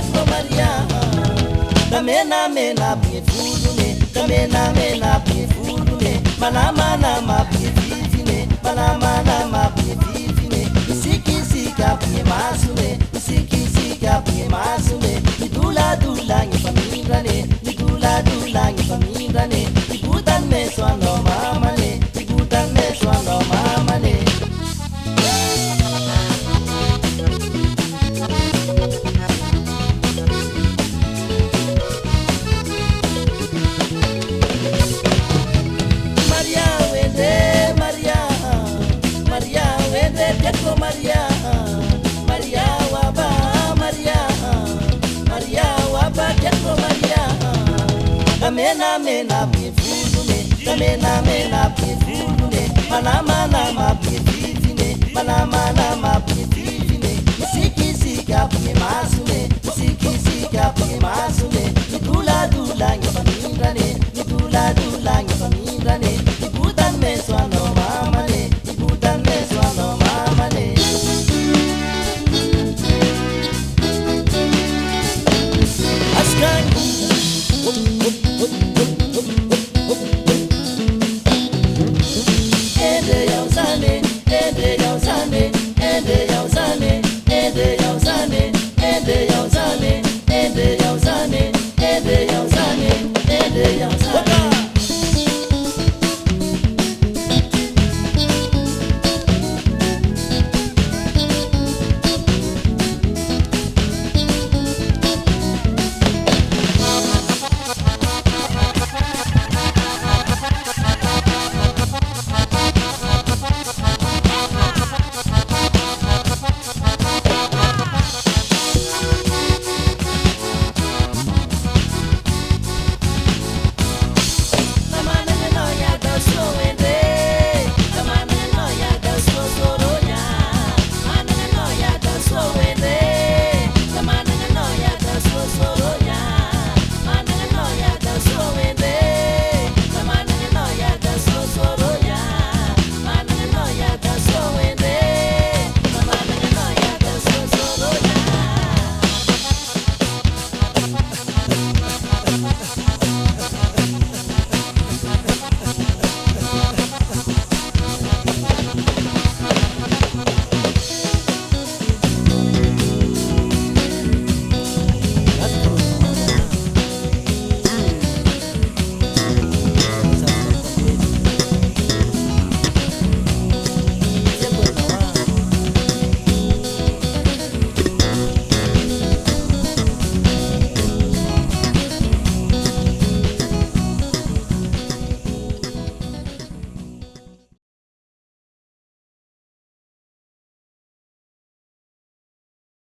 Pietro Maria. Kamena mena piefudune, kamena mena piefudune, mana ma piefine, mana ma piefine. Siki sika piemasune, siki sika piemasune. Dula ni famindane, dula ni famindane. Ikutan me swano mamane, ikutan me swano mamane. Pietro Maria, Maria waba, Maria waba, Pietro Maria. Kamena mena piefudune, kamena mena piefudune, mana ma piefine, mana ma piefine. Siki sika piemasune, siki sika piemasune.